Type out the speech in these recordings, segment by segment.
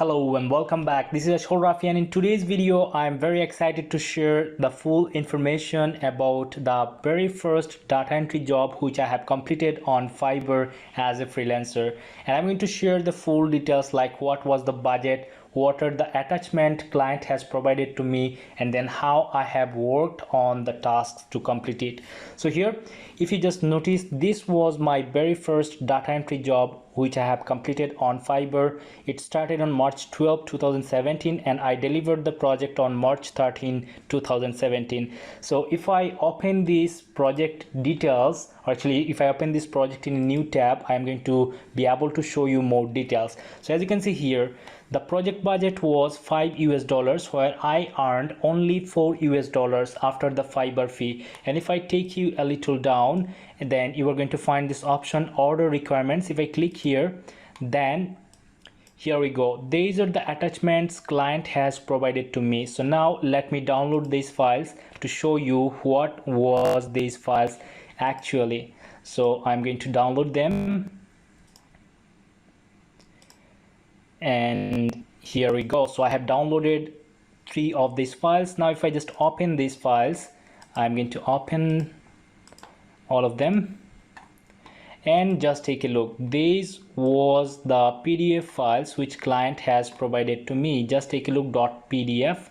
Hello and welcome back. This is Ashol Rafi, and in today's video I am very excited to share the full information about the very first data entry job which I have completed on FIVERR as a freelancer. And I'm going to share the full details like what was the budget, what are the attachment client has provided to me, and then how I have worked on the tasks to complete it. So here, if you just notice, this was my very first data entry job which I have completed on FIVERR. It started on March 12, 2017 and I delivered the project on March 13, 2017. So if I open this project details, or actually if I open this project in a new tab, I'm going to be able to show you more details. So as you can see here, the project budget was $5 where I earned only $4 after the FIVERR fee. And if I take you a little down, then you are going to find this option order requirements. If I click here, then here we go. These are the attachments client has provided to me. So now let me download these files to show you what was these files actually. So I'm going to download them. And here we go. So I have downloaded 3 of these files. Now if I just open these files, I'm going to open all of them and just take a look. This was the PDF files which client has provided to me. Just take a look. .pdf.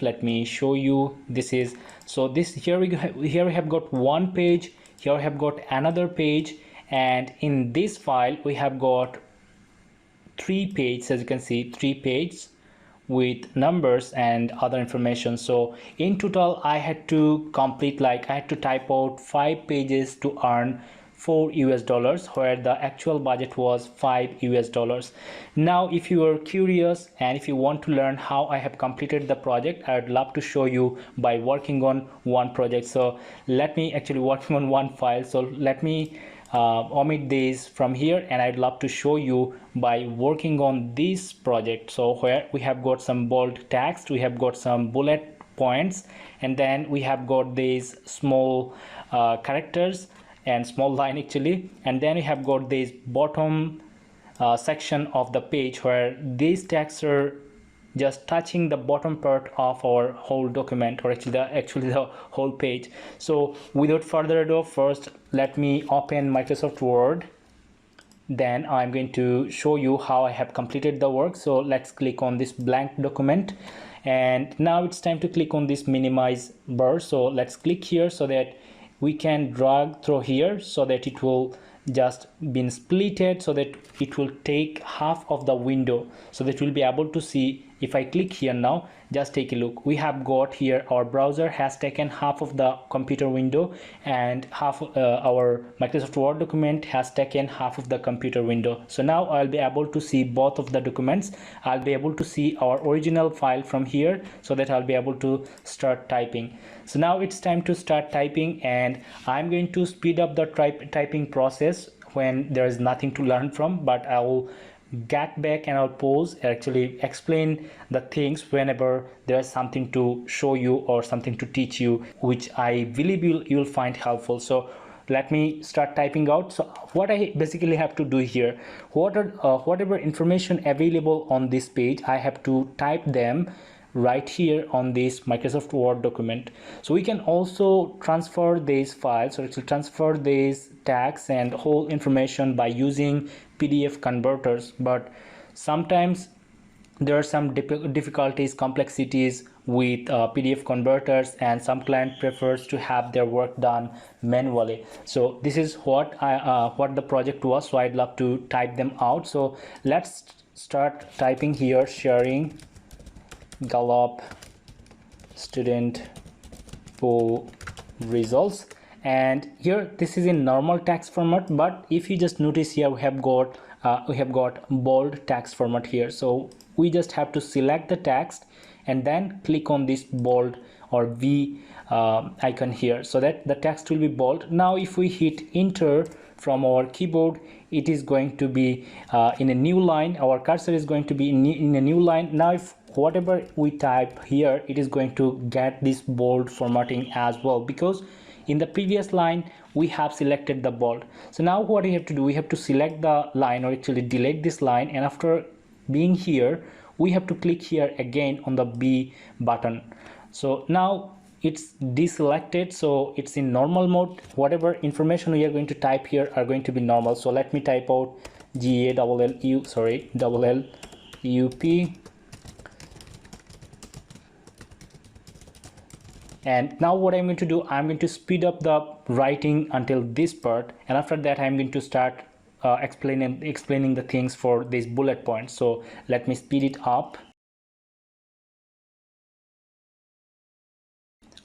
Let me show you. This is, so this here we have got one page, here we have got another page, and in this file we have got 3 pages. As you can see, 3 pages with numbers and other information. So in total I had to complete, like I had to type out 5 pages to earn $4 where the actual budget was $5. Now if you are curious and if you want to learn how I have completed the project, I would love to show you by working on one project. So let me actually working on one file. So let me omit these from here, and I'd love to show you by working on this project. So where we have got some bold text, we have got some bullet points, and then we have got these small characters and small line actually, and then we have got this bottom section of the page where these texts are just touching the bottom part of our whole document, or actually the whole page. So without further ado, first let me open Microsoft Word, then I'm going to show you how I have completed the work. So let's click on this blank document, and now it's time to click on this minimize bar. So let's click here so that we can drag through here so that it will just been splitted, so that it will take half of the window, so that we'll be able to see. If I click here now, just take a look, we have got here our browser has taken half of the computer window, and half our Microsoft Word document has taken half of the computer window. So now I'll be able to see both of the documents. I'll be able to see our original file from here, so that I'll be able to start typing. So now it's time to start typing, and I'm going to speed up the typing process when there is nothing to learn from, but I will get back and I'll pause, actually explain the things whenever there's something to show you or something to teach you, which I believe you'll find helpful. So let me start typing out. So what I basically have to do here, whatever information available on this page, I have to type them right here on this Microsoft Word document. So we can also transfer these files, or actually transfer these tags and whole information by using PDF converters, but sometimes there are some difficulties, complexities with PDF converters, and some client prefers to have their work done manually. So this is what the project was, so I'd love to type them out. So let's start typing here, sharing Gallup student poll results, and here this is in normal text format, but if you just notice here, we have got bold text format here. So we just have to select the text and then click on this bold or V icon here, so that the text will be bold. Now if we hit enter from our keyboard, it is going to be in a new line. Our cursor is going to be in a new line. Now if whatever we type here, it is going to get this bold formatting as well, because in the previous line we have selected the bold. So now what we have to do, we have to select the line, or actually delete this line, and after being here, we have to click here again on the B button. So now it's deselected, so it's in normal mode. Whatever information we are going to type here are going to be normal. So let me type out GALLUP. And now what I'm going to do, I'm going to speed up the writing until this part, and after that I'm going to start explaining the things for these bullet points. So let me speed it up.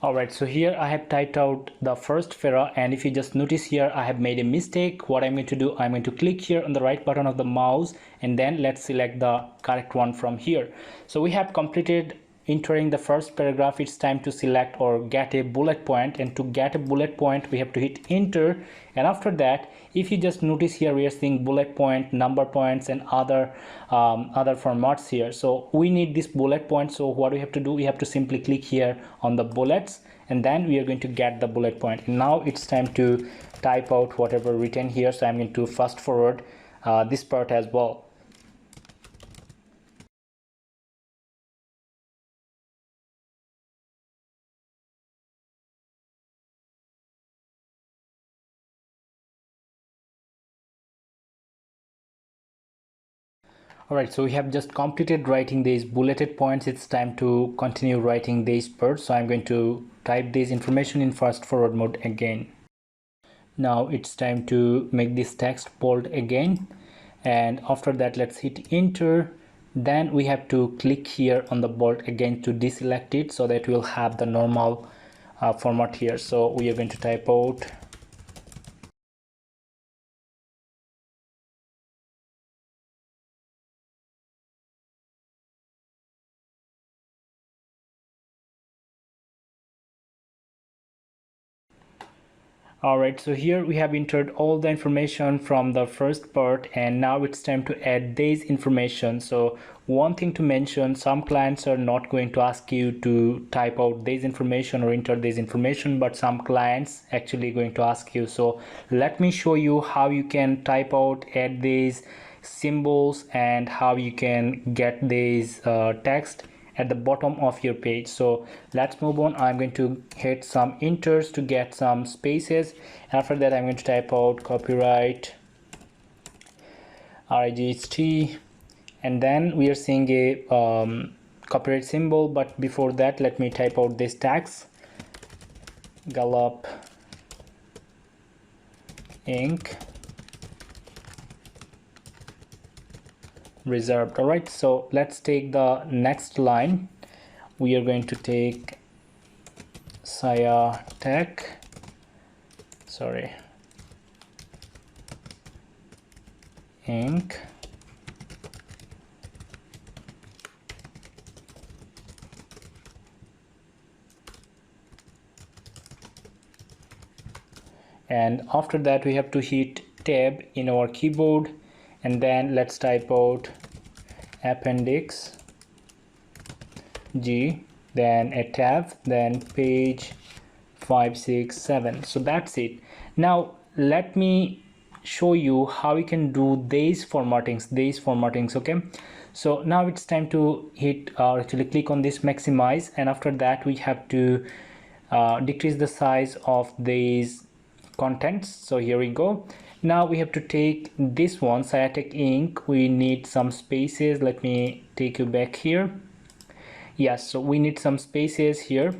Alright, so here I have typed out the first FIVERR, and if you just notice here, I have made a mistake. What I'm going to do, I'm going to click here on the right button of the mouse, and then let's select the correct one from here. So we have completed entering the first paragraph. It's time to select or get a bullet point, and to get a bullet point we have to hit enter. And after that, if you just notice here, we are seeing bullet point, number points, and other formats here. So we need this bullet point. So what we have to do, we have to simply click here on the bullets, and then we are going to get the bullet point. And now it's time to type out whatever written here. So I'm going to fast forward this part as well. Alright, so we have just completed writing these bulleted points. It's time to continue writing these parts. So I'm going to type this information in fast forward mode again. Now it's time to make this text bold again, and after that let's hit enter. Then we have to click here on the bold again to deselect it, so that we'll have the normal format here. So we are going to type out Alright, so here we have entered all the information from the first part, and now it's time to add this information. So one thing to mention, some clients are not going to ask you to type out this information or enter this information, but some clients actually going to ask you. So let me show you how you can type out, add these symbols, and how you can get these text at the bottom of your page. So let's move on. I'm going to hit some enters to get some spaces. After that I'm going to type out copyright RIGHT, and then we are seeing a copyright symbol. But before that, let me type out this tags, Gallup Inc. reserved. All right, so let's take the next line. We are going to take Saya Tech, Inc. And after that we have to hit tab in our keyboard, and then let's type out appendix G, then a tab, then page 5, 6, 7. So that's it. Now let me show you how you can do these formattings. Okay, so now it's time to hit actually click on this maximize, and after that we have to decrease the size of these contents. So here we go. Now we have to take this one, Sciatic Inc. We need some spaces. Let me take you back here. Yes, so we need some spaces here.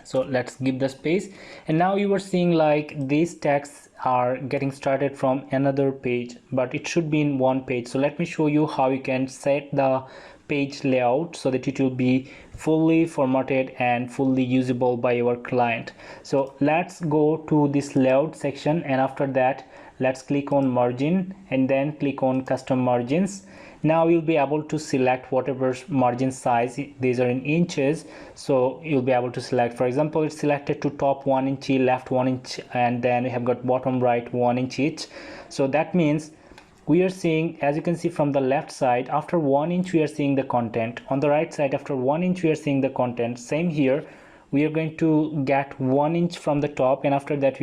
So let's give the space. And now you are seeing like these texts are getting started from another page, but it should be in one page. So let me show you how you can set the page layout so that it will be fully formatted and fully usable by your client. So let's go to this layout section, and after that let's click on margin and then click on custom margins. Now you'll be able to select whatever margin size. These are in inches, so you'll be able to select. For example, it's selected to top 1 inch, left 1 inch, and then we have got bottom right 1 inch each. So that means we are seeing, as you can see from the left side, after 1 inch we are seeing the content. On the right side, after 1 inch we are seeing the content. Same here, we are going to get 1 inch from the top, and after that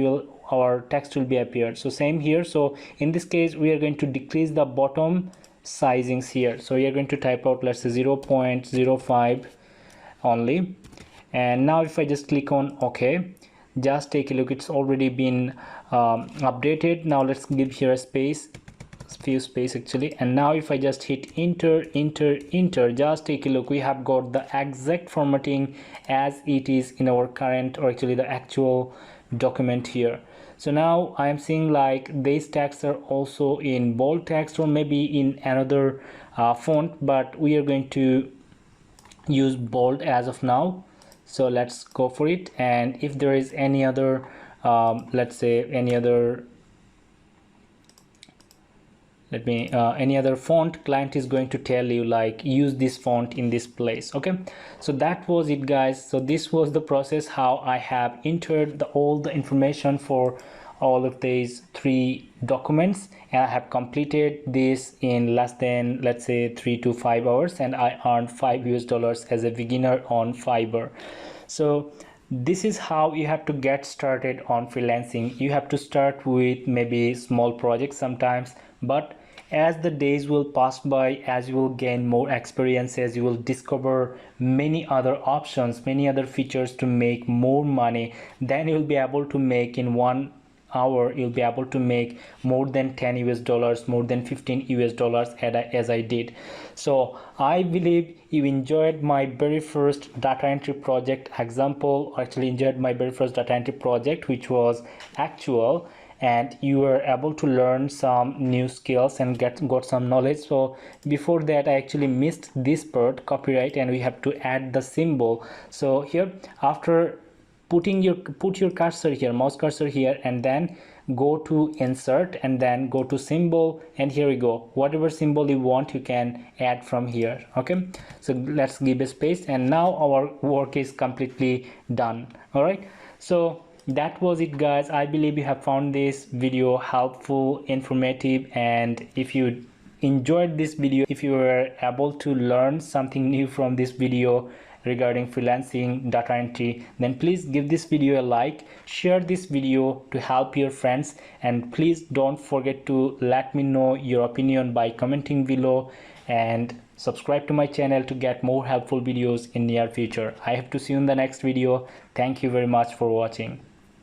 our text will be appeared. So same here. So in this case we are going to decrease the bottom sizings here. So you're going to type out, let's say 0.05 only. And now if I just click on OK, just take a look, it's already been updated. Now let's give here a few space actually, and now if I just hit enter, just take a look, we have got the exact formatting as it is in our current, or actually the actual document here. So now I am seeing like these texts are also in bold text or maybe in another font, but we are going to use bold as of now. So let's go for it. And if there is any other let's say any other any other font, client is going to tell you like use this font in this place. Okay, so that was it guys. So this was the process how I have entered all the information for all of these 3 documents, and I have completed this in less than, let's say, 3 to 5 hours, and I earned $5 as a beginner on FIVERR. So this is how you have to get started on freelancing. You have to start with maybe small projects sometimes, but as the days will pass by, as you will gain more experiences, you will discover many other options, many other features to make more money. Then you'll be able to make in 1 hour, you'll be able to make more than $10, more than $15 as I did. So I believe you enjoyed my very first data entry project example, or actually enjoyed my very first data entry project, which was actual, and you were able to learn some new skills and got some knowledge. So before that I actually missed this part, copyright, and we have to add the symbol. So here, after put your cursor here, mouse cursor here, and then go to insert and then go to symbol, and here we go, whatever symbol you want you can add from here. Okay, so let's give a space, and now our work is completely done. All right, so that was it guys. I believe you have found this video helpful, informative, and if you enjoyed this video, if you were able to learn something new from this video regarding freelancing, data entry, then please give this video a like, share this video to help your friends, and please don't forget to let me know your opinion by commenting below, and subscribe to my channel to get more helpful videos in near future. I hope to see you in the next video. Thank you very much for watching.